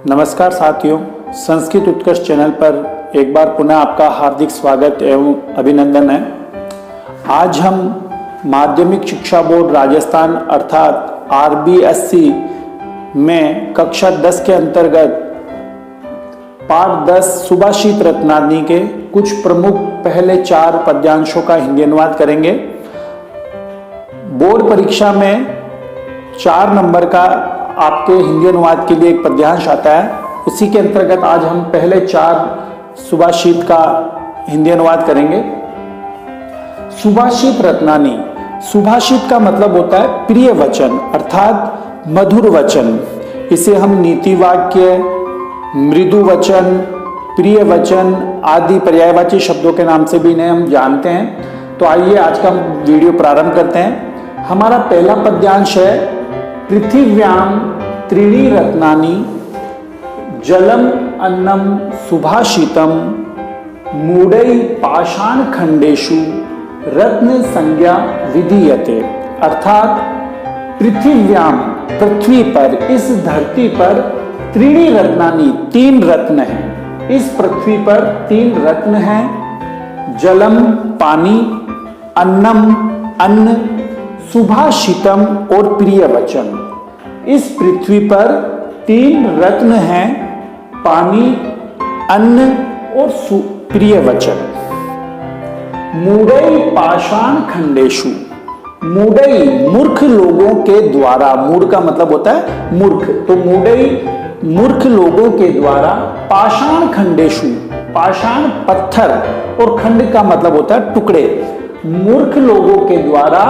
नमस्कार साथियों, संस्कृत उत्कर्ष चैनल पर एक बार पुनः आपका हार्दिक स्वागत एवं अभिनंदन है। आज हम माध्यमिक शिक्षा बोर्ड राजस्थान अर्थात RBSC में कक्षा 10 के अंतर्गत पाठ 10 सुभाषित रत्नावली के कुछ प्रमुख पहले 4 पद्यांशों का हिंदी अनुवाद करेंगे। बोर्ड परीक्षा में 4 नंबर का आपके हिंदी अनुवाद के लिए एक पद्यांश आता है। उसी के अंतर्गत आज हम पहले 4 सुभाषित का हिंदी अनुवाद करेंगे। सुभाषित रत्नावली, सुभाषित का मतलब होता है प्रिय वचन अर्थात मधुर वचन। इसे हम नीति वाक्य, मृदु वचन, प्रिय वचन आदि पर्यायवाची शब्दों के नाम से भी इन्हें हम जानते हैं। तो आइए आज का वीडियो प्रारंभ करते हैं। हमारा पहला पद्यांश है पृथिव्याम त्रीणि रत्नानि जलम अन्नम सुभाषितम मूढ़ै पाषाण खंडेषु रत्न संज्ञा विधीयते। अर्थात पृथिव्याम पृथ्वी पर, इस धरती पर त्रीणि रत्नानि 3 रत्न हैं। इस पृथ्वी पर 3 रत्न हैं। जलम पानी, अन्नम अन्न, सुभाषितम और प्रिय वचन। इस पृथ्वी पर 3 रत्न हैं, पानी, अन्न और प्रिय वचन। मूढ़ै पाषाण खंडेषु, मूढ़ै मूर्ख लोगों के द्वारा, मूढ़ का मतलब होता है मूर्ख, तो मूढ़ै मूर्ख लोगों के द्वारा पाषाण खंडेषु, पाषाण पत्थर और खंड का मतलब होता है टुकड़े। मूर्ख लोगों के द्वारा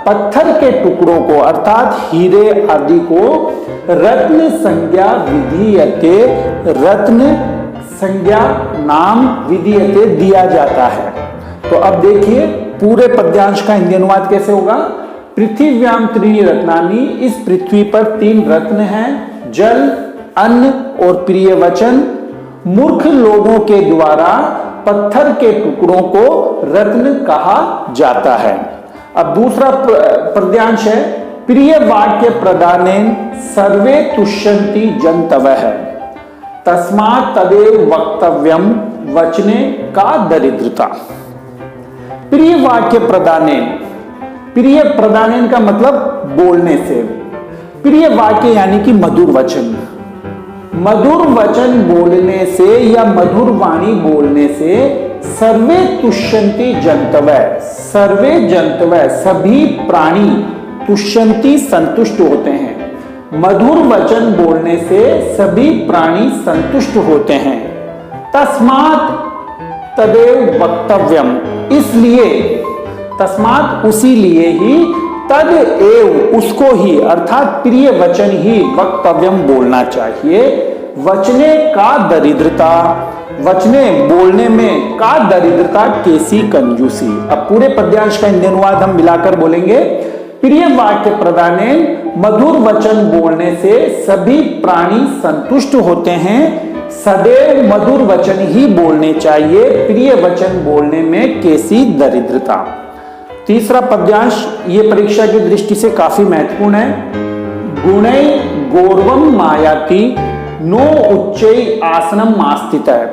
पत्थर के टुकड़ों को अर्थात हीरे आदि को रत्न संज्ञा विधीयते, रत्न संज्ञा नाम विधीयते दिया जाता है। तो अब देखिए पूरे पद्यांश का हिंदी अनुवाद कैसे होगा। पृथिव्याम त्रीणि रत्नानि, इस पृथ्वी पर 3 रत्न हैं, जल, अन्न और प्रिय वचन। मूर्ख लोगों के द्वारा पत्थर के टुकड़ों को रत्न कहा जाता है। अब दूसरा पद्यांश है प्रिय वाक्य प्रदानेन सर्वे तुष्यन्ति जन्तवः तस्मात् तदेव वक्तव्यम वचने का दरिद्रता। प्रिय वाक्य प्रदानेन, प्रिय प्रदानेन का मतलब बोलने से, प्रिय वाक्य यानी कि मधुर वचन। मधुर वचन बोलने से या मधुर वाणी बोलने से सर्वे तुष्यन्ति जन्तवः, सर्वे जन्तवः सभी प्राणी, तुष्यन्ति संतुष्ट होते हैं। मधुर वचन बोलने से सभी प्राणी संतुष्ट होते हैं। तस्मात् तदेव वक्तव्यम, इसलिए, तस्मात् उसी लिए ही, तद एव उसको ही अर्थात प्रिय वचन ही वक्तव्यम बोलना चाहिए। वचने का दरिद्रता, वचने बोलने में, का दरिद्रता कैसी कंजूसी। अब पूरे पद्यांश का हिंदी अनुवाद हम मिलाकर बोलेंगे। प्रिय वाक्य प्रदानेन, मधुर वचन बोलने से सभी प्राणी संतुष्ट होते हैं। सदैव मधुर वचन ही बोलने चाहिए, प्रिय वचन बोलने में कैसी दरिद्रता। तीसरा पद्यांश ये परीक्षा की दृष्टि से काफी महत्वपूर्ण है। गुणै गौरवम मायाति नो उच्चै आसनम आस्थितः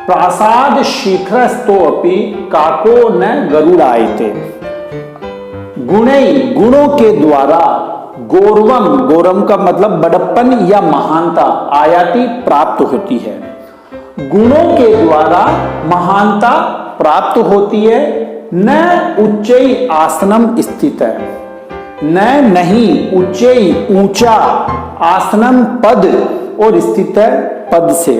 प्रासाद शिखरस्तोऽपि काको न गरुड़ायते। गुणै गुणों के द्वारा, गौरवम, गौरवम का मतलब बड़प्पन या महानता, आयाति प्राप्त होती है। गुणों के द्वारा महानता प्राप्त होती है। न उच्चै आसनम स्थित है, न नहीं, उच्चै ऊंचा, आसनम पद और स्थित है पद से,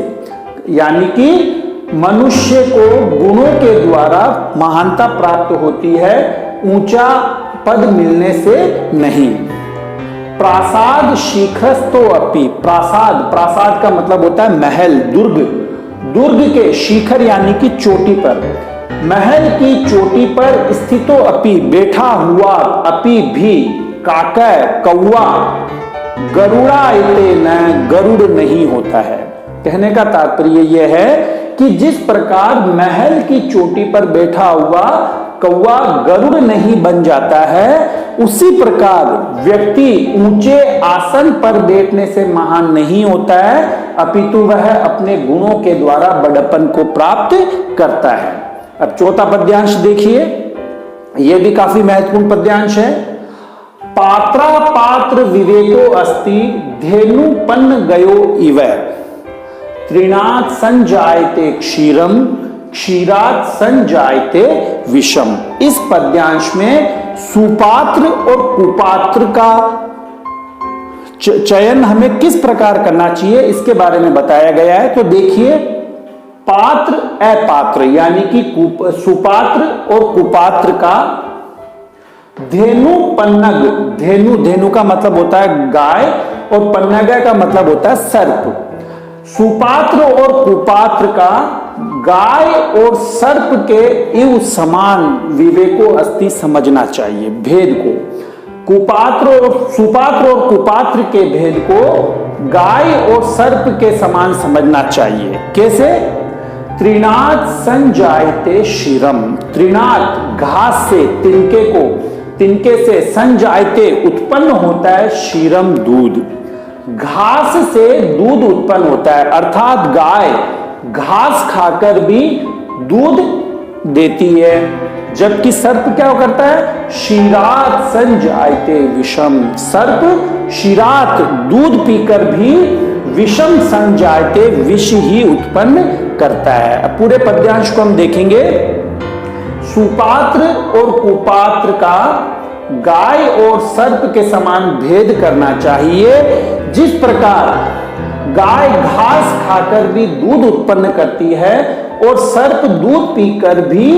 यानी कि मनुष्य को गुणों के द्वारा महानता प्राप्त होती है, ऊंचा पद मिलने से नहीं। प्रासाद शिखरस्तो अपि, प्रासाद, प्रासाद का मतलब होता है महल, दुर्ग, दुर्ग के शिखर यानी कि चोटी पर, महल की चोटी पर स्थितो अपि बैठा हुआ, अपि भी, काका कौवा, गरुड़ायते न गरुड़ नहीं होता है। कहने का तात्पर्य यह है कि जिस प्रकार महल की चोटी पर बैठा हुआ कौवा गरुड़ नहीं बन जाता है, उसी प्रकार व्यक्ति ऊंचे आसन पर बैठने से महान नहीं होता है, अपितु वह अपने गुणों के द्वारा बड़प्पन को प्राप्त करता है। अब चौथा पद्यांश देखिए, यह भी काफी महत्वपूर्ण पद्यांश है। पात्रा पात्र विवेको अस्ति धेनुपन्न गयो इव तृणात् संजायते क्षीरम क्षीरात् संजायते विषम। इस पद्यांश में सुपात्र और कुपात्र का चयन हमें किस प्रकार करना चाहिए इसके बारे में बताया गया है। तो देखिए, पात्र अपात्र यानी कि सुपात्र और कुपात्र का धेनु पन्नग, धेनु का मतलब होता है गाय और पन्नग का मतलब होता है सर्प। सुपात्र और कुपात्र का गाय और सर्प के इव समान विवेको अस्ति समझना चाहिए भेद को। सुपात्र और कुपात्र के भेद को गाय और सर्प के समान समझना चाहिए। कैसे? तृणात् संजायते क्षीरम, तृणात् घास से, तिनके से, संजायते उत्पन्न होता है क्षीरम दूध, घास से दूध उत्पन्न होता है, अर्थात गाय घास खाकर भी दूध देती है, जबकि सर्प क्या करता है? क्षीरात् संजायते विषम, सर्प क्षीरात् दूध पीकर भी विषम संजायते विष ही उत्पन्न करता है। अब पूरे पद्यांश को हम देखेंगे। सुपात्र और कुपात्र का गाय और सर्प के समान भेद करना चाहिए। जिस प्रकार गाय घास खाकर भी दूध उत्पन्न करती है और सर्प दूध पीकर भी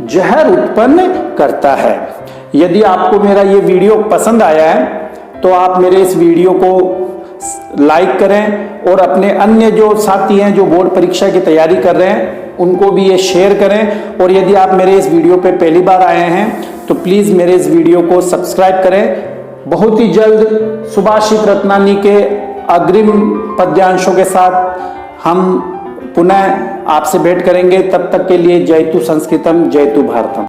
जहर उत्पन्न करता है। यदि आपको मेरा ये वीडियो पसंद आया है तो आप मेरे इस वीडियो को लाइक करें और अपने अन्य जो साथी हैं जो बोर्ड परीक्षा की तैयारी कर रहे हैं उनको भी ये शेयर करें। और यदि आप मेरे इस वीडियो पे पहली बार आए हैं तो प्लीज मेरे इस वीडियो को सब्सक्राइब करें। बहुत ही जल्द सुभाषित रत्नानी के अग्रिम पद्यांशों के साथ हम पुनः आपसे भेंट करेंगे। तब तक के लिए जयतु संस्कृतम, जयतु भारतम।